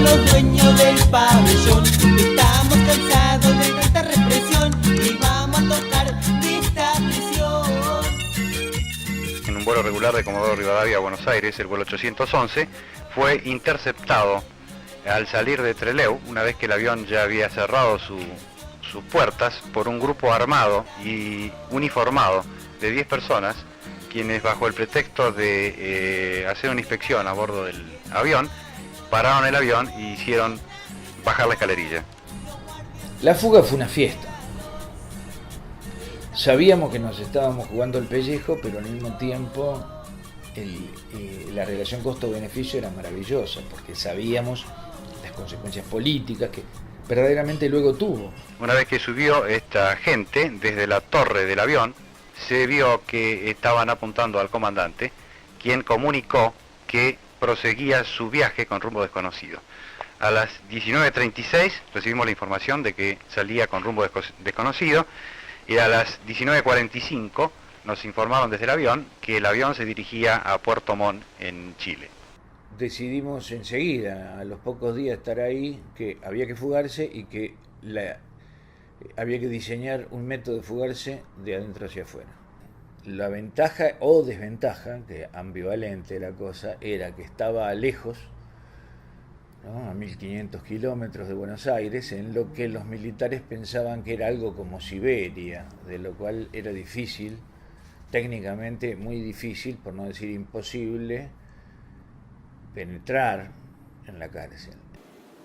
los dueños del pabellón. Estamos cansados de tanta represión y vamos a tocar de esta prisión. En un vuelo regular de Comodoro Rivadavia a Buenos Aires, el vuelo 811, fue interceptado al salir de Trelew, una vez que el avión ya había cerrado sus puertas, por un grupo armado y uniformado de 10 personas, quienes bajo el pretexto de hacer una inspección a bordo del avión, pararon el avión y hicieron bajar la escalerilla. La fuga fue una fiesta. Sabíamos que nos estábamos jugando el pellejo, pero al mismo tiempo la relación costo-beneficio era maravillosa, porque sabíamos las consecuencias políticas que verdaderamente luego tuvo. Una vez que subió esta gente desde la torre del avión, se vio que estaban apuntando al comandante, quien comunicó que proseguía su viaje con rumbo desconocido. A las 19:36 recibimos la información de que salía con rumbo desconocido, y a las 19:45 nos informaron desde el avión que el avión se dirigía a Puerto Montt, en Chile. Decidimos enseguida, a los pocos días, estar ahí, que había que fugarse y que había que diseñar un método de fugarse de adentro hacia afuera. La ventaja o desventaja, que ambivalente la cosa, era que estaba lejos, ¿no?, a 1500 kilómetros de Buenos Aires, en lo que los militares pensaban que era algo como Siberia, de lo cual era difícil, técnicamente muy difícil, por no decir imposible, penetrar en la cárcel.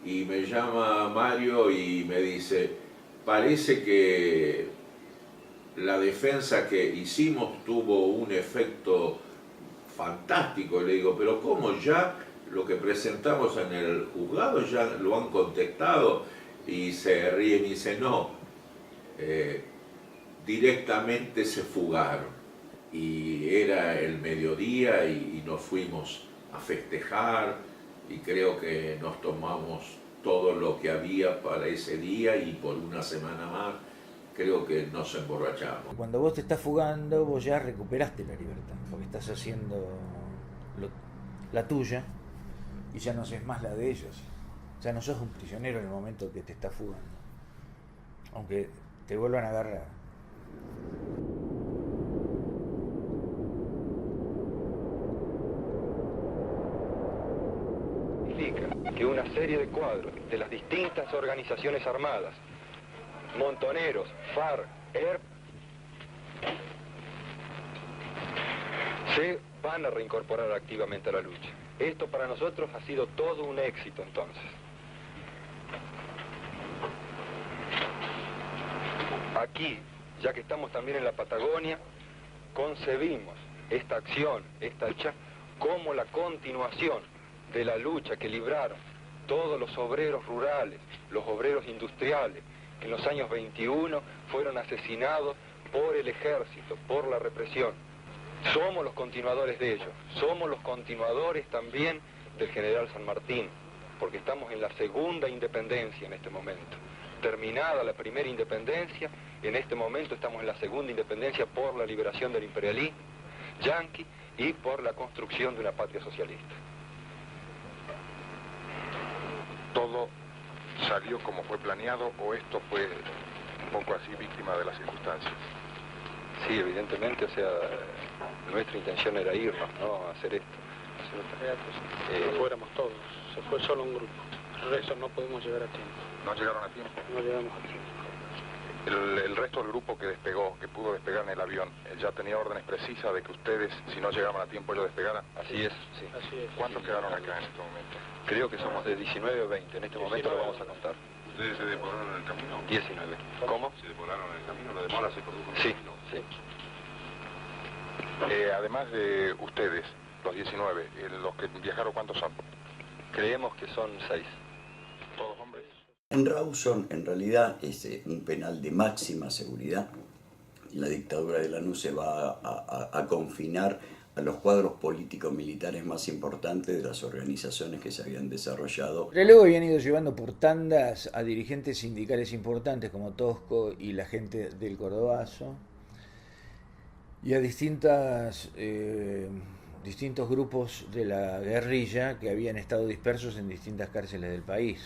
Y me llama Mario y me dice, parece que la defensa que hicimos tuvo un efecto fantástico. Le digo, pero ¿cómo ya lo que presentamos en el juzgado ya lo han contestado? Y se ríe y me dice, no, directamente se fugaron. Y era el mediodía y nos fuimos a festejar y creo que nos tomamos todo lo que había para ese día y por una semana más creo que nos emborrachamos. Cuando vos te estás fugando, vos ya recuperaste la libertad, porque estás haciendo la tuya y ya no sos más la de ellos. Ya no sos un prisionero en el momento que te estás fugando, aunque te vuelvan a agarrar. Que una serie de cuadros de las distintas organizaciones armadas, Montoneros, FARC, ERP, se van a reincorporar activamente a la lucha. Esto para nosotros ha sido todo un éxito entonces. Aquí, ya que estamos también en la Patagonia, concebimos esta acción, esta lucha, como la continuación de la lucha que libraron todos los obreros rurales, los obreros industriales, que en los años 21 fueron asesinados por el ejército, por la represión. Somos los continuadores de ellos, somos los continuadores también del general San Martín, porque estamos en la segunda independencia en este momento. Terminada la primera independencia, en este momento estamos en la segunda independencia por la liberación del imperialismo yanqui y por la construcción de una patria socialista. ¿Todo salió como fue planeado o esto fue un poco así víctima de las circunstancias? Sí, evidentemente, o sea, nuestra intención era irnos, ¿no?, a hacer esto. No fuéramos todos, se fue solo un grupo, el resto no pudimos llegar a tiempo. ¿No llegaron a tiempo? No llegamos a tiempo. El resto del grupo que despegó, que pudo despegar en el avión, ¿ya tenía órdenes precisas de que ustedes, si no llegaban a tiempo, ellos despegaran? Así es, sí. Así es. ¿Cuántos quedaron acá en este momento? Creo que somos de 19 o 20, en este momento lo vamos a contar. ¿Ustedes se demoraron en el camino? 19. ¿Cómo? ¿Se demoraron en el camino? ¿La demora se produjo en el Sí, camino? sí. Además de ustedes, los 19, los que viajaron, ¿cuántos son? Creemos que son 6. ¿Todos hombres? En Rawson, en realidad, es un penal de máxima seguridad. La dictadura de Lanús se va a confinar a los cuadros políticos militares más importantes de las organizaciones que se habían desarrollado. Pero luego habían ido llevando por tandas a dirigentes sindicales importantes como Tosco y la gente del Cordobazo, y a distintas distintos grupos de la guerrilla que habían estado dispersos en distintas cárceles del país.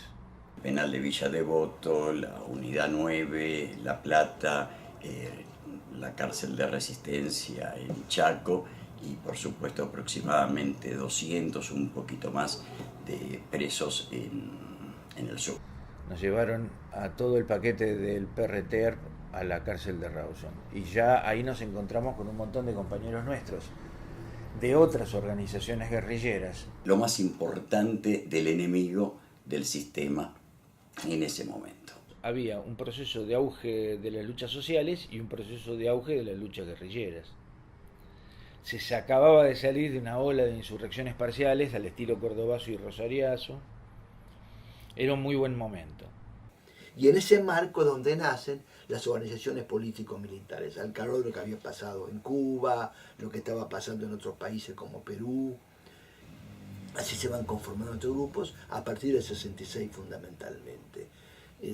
Penal de Villa Devoto, la Unidad 9, La Plata, la cárcel de Resistencia en Chaco y por supuesto aproximadamente 200, un poquito más, de presos en el sur. Nos llevaron a todo el paquete del PRT a la cárcel de Rawson y ya ahí nos encontramos con un montón de compañeros nuestros de otras organizaciones guerrilleras. Lo más importante del enemigo del sistema en ese momento. Había un proceso de auge de las luchas sociales y un proceso de auge de las luchas guerrilleras. Se acababa de salir de una ola de insurrecciones parciales al estilo cordobazo y rosariazo. Era un muy buen momento. Y en ese marco donde nacen las organizaciones político-militares, al calor de lo que había pasado en Cuba, lo que estaba pasando en otros países como Perú. Así se van conformando estos grupos a partir del 66 fundamentalmente,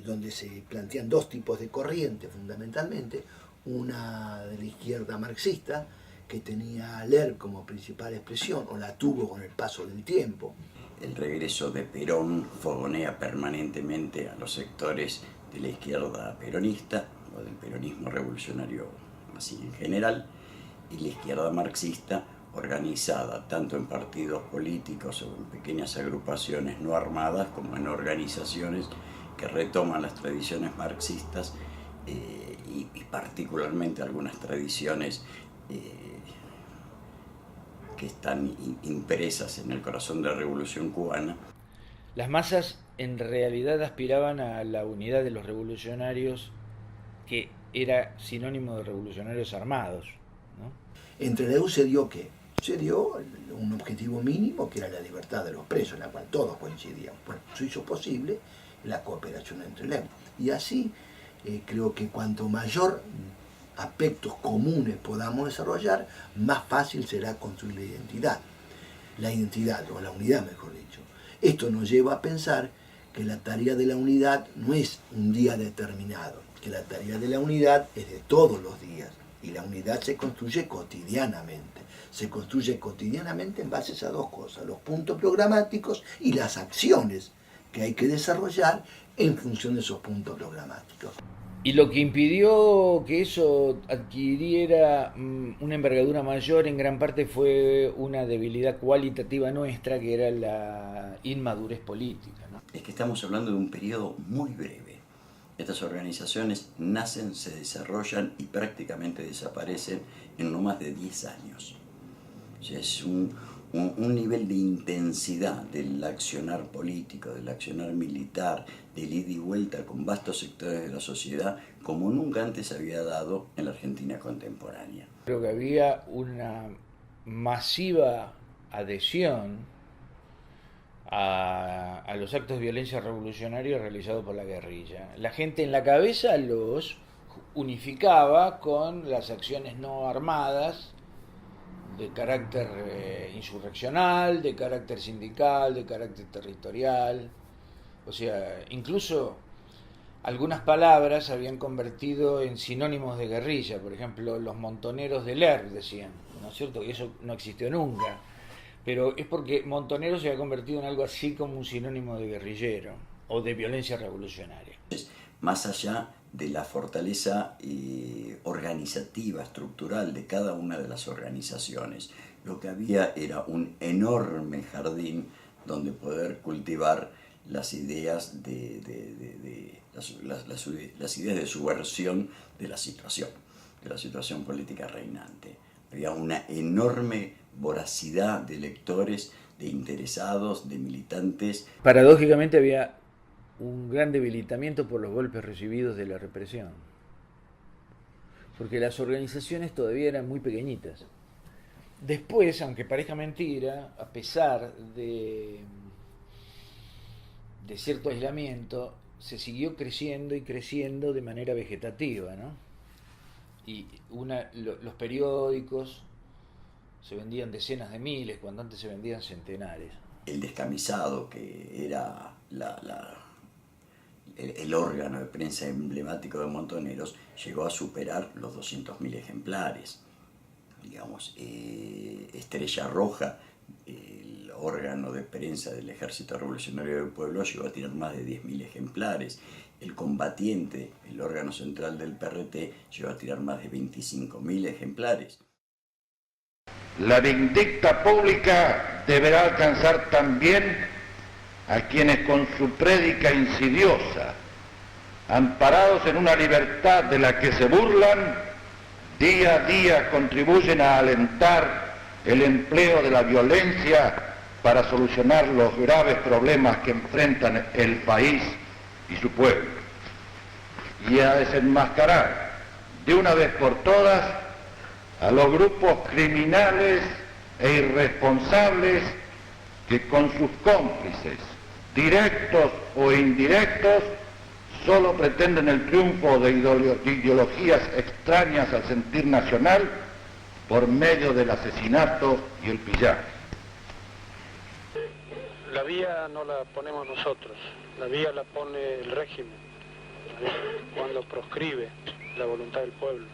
donde se plantean dos tipos de corriente fundamentalmente, una de la izquierda marxista, que tenía a Ler como principal expresión, o la tuvo con el paso del tiempo. El regreso de Perón fogonea permanentemente a los sectores de la izquierda peronista, o del peronismo revolucionario así en general, y la izquierda marxista, organizada tanto en partidos políticos o en pequeñas agrupaciones no armadas como en organizaciones que retoman las tradiciones marxistas y particularmente algunas tradiciones que están impresas en el corazón de la Revolución cubana. Las masas en realidad aspiraban a la unidad de los revolucionarios, que era sinónimo de revolucionarios armados, ¿no? Entre la EU se dio un objetivo mínimo, que era la libertad de los presos, en la cual todos coincidían. Bueno, eso hizo posible la cooperación entre la EU. Y así creo que cuanto mayor aspectos comunes podamos desarrollar, más fácil será construir la identidad, o la unidad mejor dicho. Esto nos lleva a pensar que la tarea de la unidad no es un día determinado, que la tarea de la unidad es de todos los días, y la unidad se construye cotidianamente. Se construye cotidianamente en base a dos cosas, los puntos programáticos y las acciones que hay que desarrollar en función de esos puntos programáticos. Y lo que impidió que eso adquiriera una envergadura mayor en gran parte fue una debilidad cualitativa nuestra, que era la inmadurez política, ¿no? Es que estamos hablando de un periodo muy breve. Estas organizaciones nacen, se desarrollan y prácticamente desaparecen en no más de 10 años. O sea, es un nivel de intensidad del accionar político, del accionar militar, del ida y vuelta con vastos sectores de la sociedad, como nunca antes había dado en la Argentina contemporánea. Creo que había una masiva adhesión a los actos de violencia revolucionaria realizados por la guerrilla. La gente en la cabeza los unificaba con las acciones no armadas, de carácter insurreccional, de carácter sindical, de carácter territorial. O sea, incluso algunas palabras se habían convertido en sinónimos de guerrilla. Por ejemplo, los montoneros de Ler, decían, ¿no es cierto? Y eso no existió nunca. Pero es porque montonero se ha convertido en algo así como un sinónimo de guerrillero o de violencia revolucionaria. Más allá de la fortaleza organizativa, estructural de cada una de las organizaciones, lo que había era un enorme jardín donde poder cultivar las ideas las ideas de subversión de la situación política reinante. Había una enorme voracidad de lectores, de interesados, de militantes. Paradójicamente había un gran debilitamiento por los golpes recibidos de la represión, porque las organizaciones todavía eran muy pequeñitas. Después, aunque parezca mentira, a pesar de cierto aislamiento, se siguió creciendo y creciendo de manera vegetativa, ¿no? Y los periódicos se vendían decenas de miles, cuando antes se vendían centenares. El Descamisado, que era el órgano de prensa emblemático de Montoneros, llegó a superar los 200.000 ejemplares. digamos, Estrella Roja, el órgano de prensa del Ejército Revolucionario del Pueblo, llegó a tirar más de 10.000 ejemplares. El Combatiente, el órgano central del PRT, llegó a tirar más de 25.000 ejemplares. La vindicta pública deberá alcanzar también a quienes con su prédica insidiosa, amparados en una libertad de la que se burlan, día a día contribuyen a alentar el empleo de la violencia para solucionar los graves problemas que enfrentan el país y su pueblo, y a desenmascarar de una vez por todas a los grupos criminales e irresponsables que con sus cómplices, directos o indirectos, solo pretenden el triunfo de ideologías extrañas al sentir nacional por medio del asesinato y el pillaje. La vía no la ponemos nosotros, la vía la pone el régimen, cuando proscribe la voluntad del pueblo,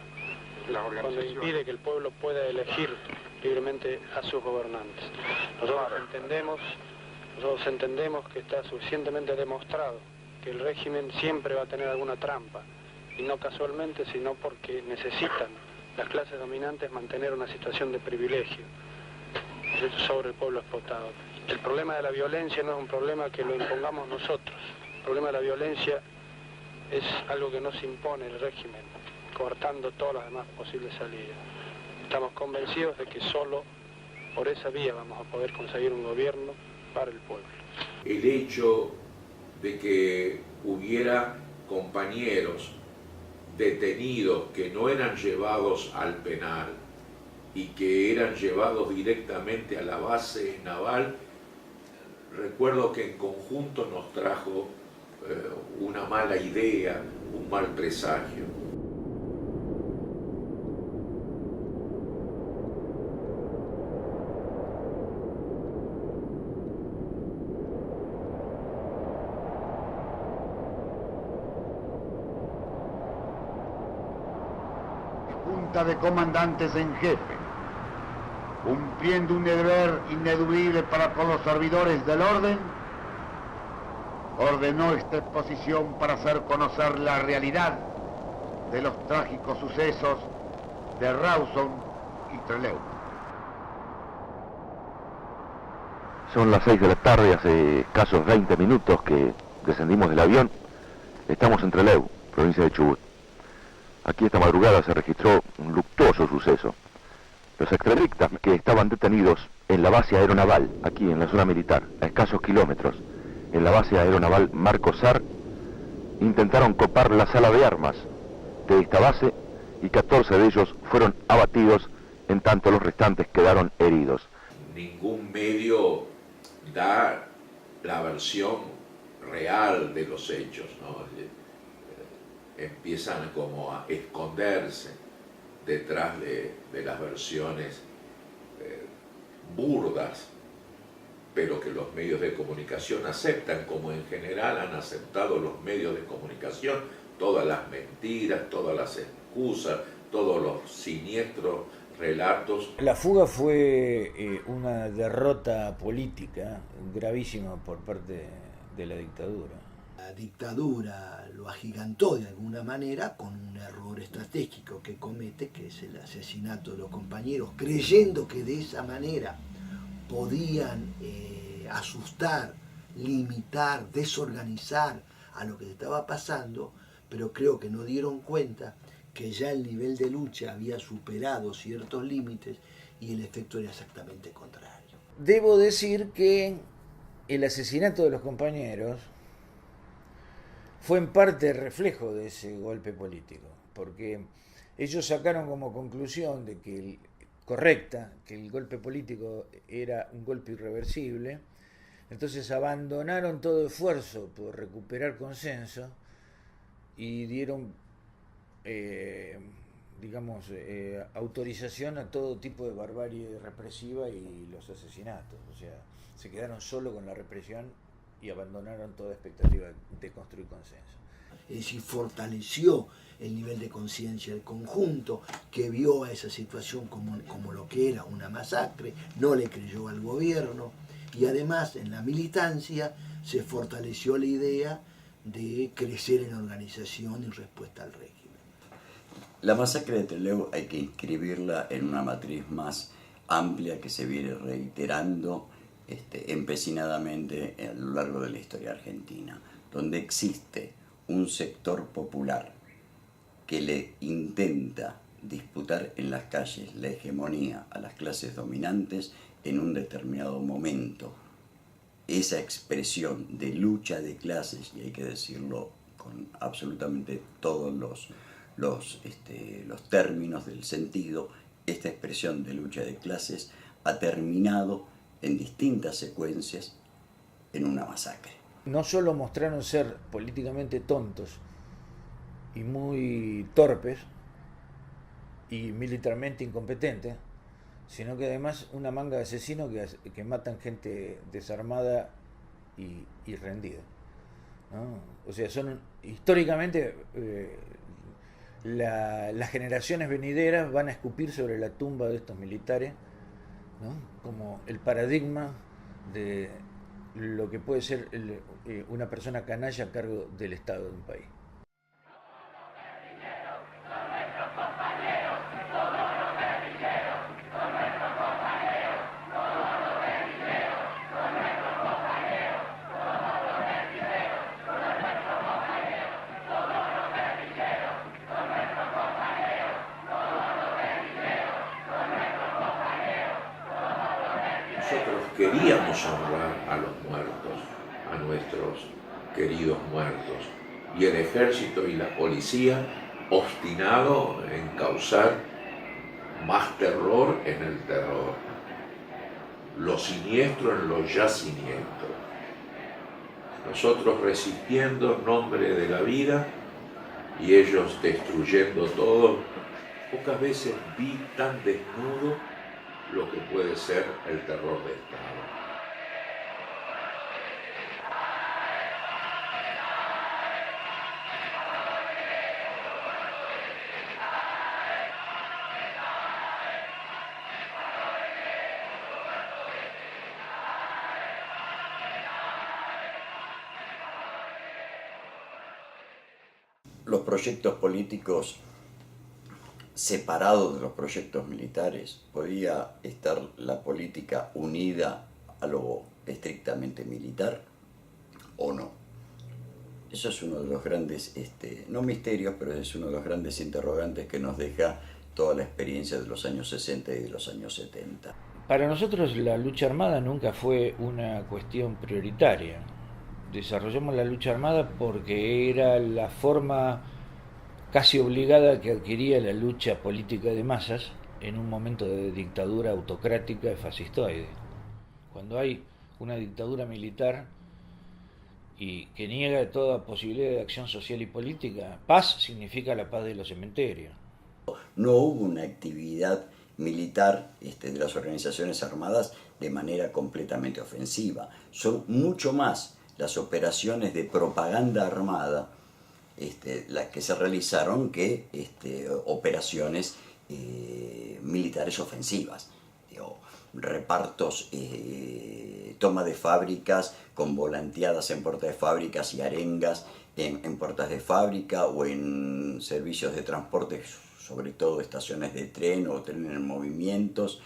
cuando impide que el pueblo pueda elegir libremente a sus gobernantes. Nosotros entendemos que está suficientemente demostrado que el régimen siempre va a tener alguna trampa, y no casualmente, sino porque necesitan las clases dominantes mantener una situación de privilegio sobre el pueblo explotado. El problema de la violencia no es un problema que lo impongamos nosotros. El problema de la violencia es algo que nos impone el régimen, cortando todas las demás posibles salidas. Estamos convencidos de que solo por esa vía vamos a poder conseguir un gobierno para el pueblo. El hecho de que hubiera compañeros detenidos que no eran llevados al penal y que eran llevados directamente a la base naval, recuerdo que en conjunto nos trajo una mala idea, un mal presagio. Junta de comandantes en jefe, cumpliendo un deber ineludible para con los servidores del orden, ordenó esta exposición para hacer conocer la realidad de los trágicos sucesos de Rawson y Trelew. Son las 6 de la tarde, hace escasos 20 minutos que descendimos del avión. Estamos en Trelew, provincia de Chubut. Aquí esta madrugada se registró un luctuoso suceso. Los extremistas que estaban detenidos en la base aeronaval, aquí en la zona militar, a escasos kilómetros, en la base aeronaval Marcos Sar, intentaron copar la sala de armas de esta base y 14 de ellos fueron abatidos, en tanto los restantes quedaron heridos. Ningún medio da la versión real de los hechos, ¿no? Empiezan como a esconderse detrás de las versiones burdas, pero que los medios de comunicación aceptan, como en general han aceptado los medios de comunicación todas las mentiras, todas las excusas, todos los siniestros relatos. La fuga fue una derrota política gravísima por parte de la dictadura. La dictadura lo agigantó de alguna manera con un error estratégico que comete, que es el asesinato de los compañeros, creyendo que de esa manera podían asustar, limitar, desorganizar a lo que se estaba pasando, pero creo que no dieron cuenta que ya el nivel de lucha había superado ciertos límites y el efecto era exactamente contrario. Debo decir que el asesinato de los compañeros fue en parte reflejo de ese golpe político, porque ellos sacaron como conclusión de que que el golpe político era un golpe irreversible, entonces abandonaron todo esfuerzo por recuperar consenso y dieron autorización a todo tipo de barbarie represiva y los asesinatos. O sea, se quedaron solo con la represión y abandonaron toda expectativa de construir consenso. Es decir, fortaleció el nivel de conciencia del conjunto, que vio a esa situación como lo que era una masacre, no le creyó al gobierno, y además en la militancia se fortaleció la idea de crecer en organización y respuesta al régimen. La masacre de Trelew hay que inscribirla en una matriz más amplia que se viene reiterando empecinadamente a lo largo de la historia argentina, donde existe un sector popular que le intenta disputar en las calles la hegemonía a las clases dominantes en un determinado momento. Esa expresión de lucha de clases, y hay que decirlo con absolutamente todos los términos del sentido, esta expresión de lucha de clases ha terminado en distintas secuencias en una masacre. No solo mostraron ser políticamente tontos y muy torpes y militarmente incompetentes, sino que además una manga de asesinos que matan gente desarmada y rendida, ¿no? O sea, son históricamente las generaciones venideras van a escupir sobre la tumba de estos militares, ¿no? Como el paradigma de lo que puede ser una persona canalla a cargo del Estado de un país. Nosotros queríamos honrar a los muertos, a nuestros queridos muertos, y el ejército y la policía obstinado en causar más terror en el terror, lo siniestro en lo ya siniestro. Nosotros resistiendo en nombre de la vida y ellos destruyendo todo. Pocas veces vi tan desnudo lo que puede ser el terror de Estado. Los proyectos políticos separados de los proyectos militares, podía estar la política unida a lo estrictamente militar o no. Eso es uno de los grandes, no misterios, pero es uno de los grandes interrogantes que nos deja toda la experiencia de los años 60 y de los años 70. Para nosotros la lucha armada nunca fue una cuestión prioritaria. Desarrollamos la lucha armada porque era la forma casi obligada que adquiría la lucha política de masas en un momento de dictadura autocrática y fascistoide. Cuando hay una dictadura militar y que niega toda posibilidad de acción social y política, paz significa la paz de los cementerios. No hubo una actividad militar de las organizaciones armadas de manera completamente ofensiva. Son mucho más las operaciones de propaganda armada las que se realizaron que operaciones militares ofensivas. Repartos, toma de fábricas con volanteadas en puertas de fábricas y arengas en puertas de fábrica o en servicios de transporte, sobre todo estaciones de tren o tren en movimientos,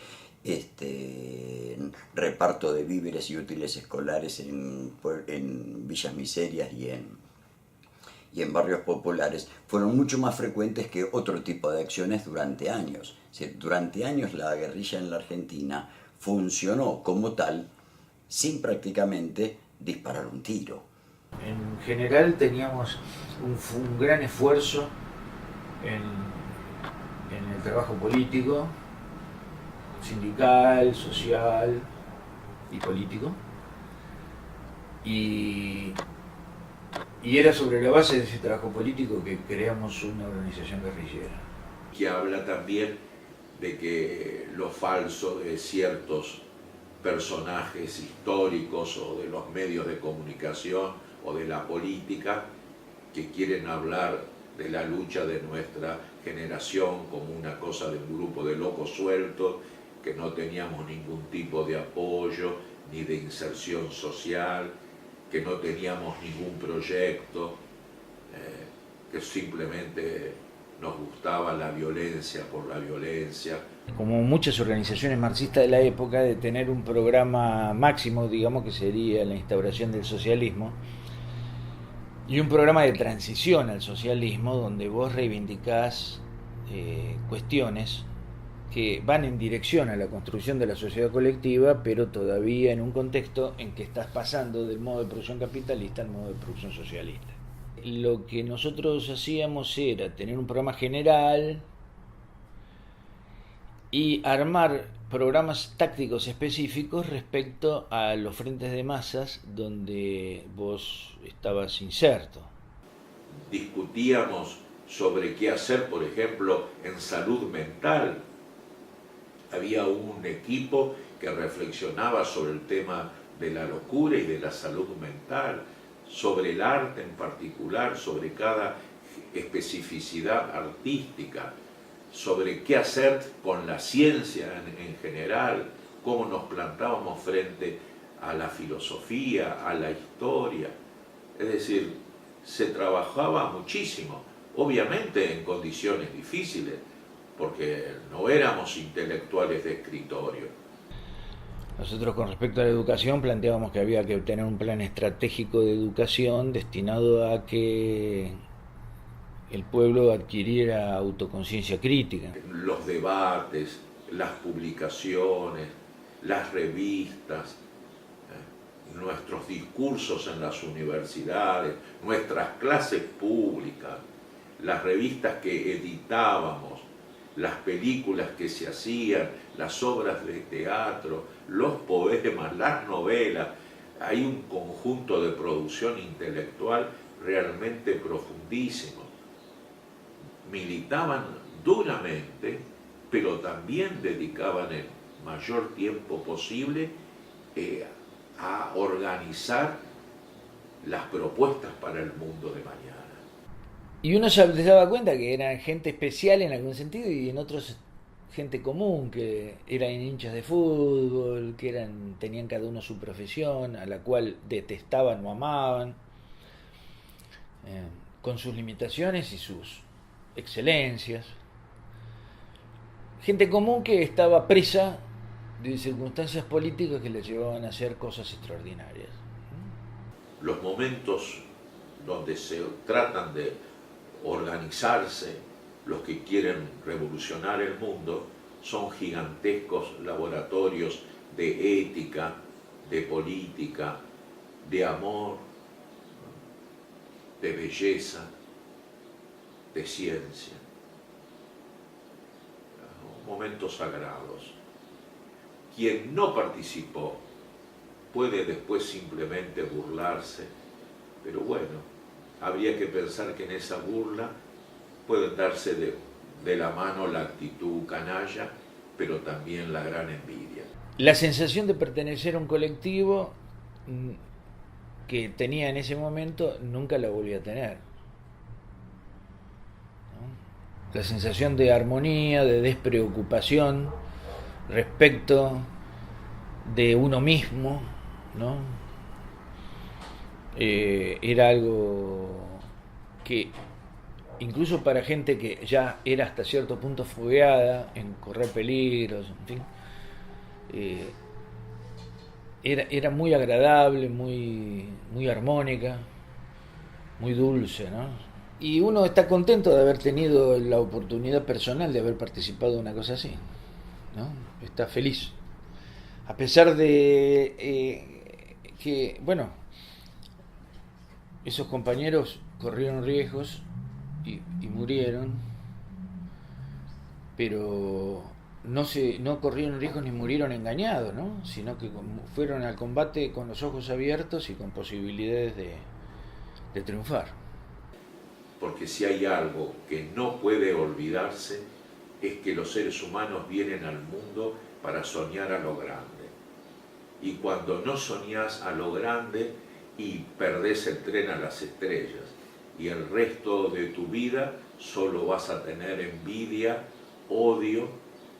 reparto de víveres y útiles escolares en villas miserias y en barrios populares, fueron mucho más frecuentes que otro tipo de acciones durante años. Es decir, durante años la guerrilla en la Argentina funcionó como tal sin prácticamente disparar un tiro. En general teníamos un gran esfuerzo en el trabajo político, sindical, social y político, y era sobre la base de ese trabajo político que creamos una organización guerrillera. Que habla también de que lo falso de ciertos personajes históricos o de los medios de comunicación o de la política que quieren hablar de la lucha de nuestra generación como una cosa de un grupo de locos sueltos, que no teníamos ningún tipo de apoyo ni de inserción social, que no teníamos ningún proyecto, que simplemente nos gustaba la violencia por la violencia. Como muchas organizaciones marxistas de la época, de tener un programa máximo, digamos, que sería la instauración del socialismo, y un programa de transición al socialismo donde vos reivindicás cuestiones que van en dirección a la construcción de la sociedad colectiva, pero todavía en un contexto en que estás pasando del modo de producción capitalista al modo de producción socialista. Lo que nosotros hacíamos era tener un programa general y armar programas tácticos específicos respecto a los frentes de masas donde vos estabas inserto. Discutíamos sobre qué hacer, por ejemplo, en salud mental. Había un equipo que reflexionaba sobre el tema de la locura y de la salud mental, sobre el arte en particular, sobre cada especificidad artística, sobre qué hacer con la ciencia en general, cómo nos plantábamos frente a la filosofía, a la historia. Es decir, se trabajaba muchísimo, obviamente en condiciones difíciles, porque no éramos intelectuales de escritorio. Nosotros, con respecto a la educación, planteábamos que había que tener un plan estratégico de educación destinado a que el pueblo adquiriera autoconciencia crítica. Los debates, las publicaciones, las revistas, nuestros discursos en las universidades, nuestras clases públicas, las revistas que editábamos, las películas que se hacían, las obras de teatro, los poemas, las novelas. Hay un conjunto de producción intelectual realmente profundísimo. Militaban duramente, pero también dedicaban el mayor tiempo posible a organizar las propuestas para el mundo de mañana. Y uno se daba cuenta que eran gente especial en algún sentido y en otros gente común, que eran hinchas de fútbol, que tenían cada uno su profesión, a la cual detestaban o amaban, con sus limitaciones y sus excelencias. Gente común que estaba presa de circunstancias políticas que les llevaban a hacer cosas extraordinarias. Los momentos donde se tratan de organizarse, los que quieren revolucionar el mundo, son gigantescos laboratorios de ética, de política, de amor, de belleza, de ciencia. Momentos sagrados. Quien no participó puede después simplemente burlarse, pero bueno, habría que pensar que en esa burla puede darse de la mano la actitud canalla, pero también la gran envidia. La sensación de pertenecer a un colectivo que tenía en ese momento nunca la volví a tener. La sensación de armonía, de despreocupación respecto de uno mismo, ¿no? Era algo que incluso para gente que ya era hasta cierto punto fogueada en correr peligros, en fin, era muy agradable, muy armónica, muy dulce, ¿no? Y uno está contento de haber tenido la oportunidad personal de haber participado de una cosa así, ¿no? Está feliz. A pesar de que, bueno, esos compañeros corrieron riesgos y murieron, pero no corrieron riesgos ni murieron engañados, ¿no? Sino que fueron al combate con los ojos abiertos y con posibilidades de triunfar. Porque si hay algo que no puede olvidarse es que los seres humanos vienen al mundo para soñar a lo grande. y cuando no soñás a lo grande y perdés el tren a las estrellas. Y el resto de tu vida solo vas a tener envidia, odio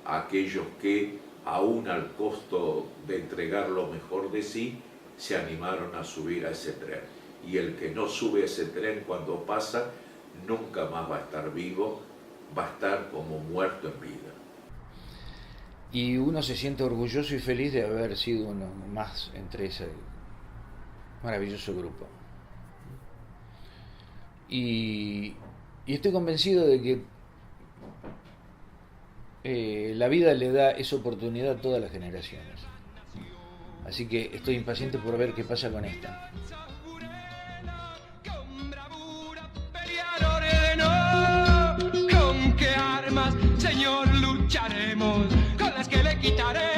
a aquellos que, aún al costo de entregar lo mejor de sí, se animaron a subir a ese tren. Y el que no sube ese tren cuando pasa, nunca más va a estar vivo, va a estar como muerto en vida. Y uno se siente orgulloso y feliz de haber sido uno más entre ese maravilloso grupo. Y estoy convencido de que la vida le da esa oportunidad a todas las generaciones. Así que estoy impaciente por ver qué pasa con esta. ¿Con qué armas, Señor, lucharemos? Con las que le quitaremos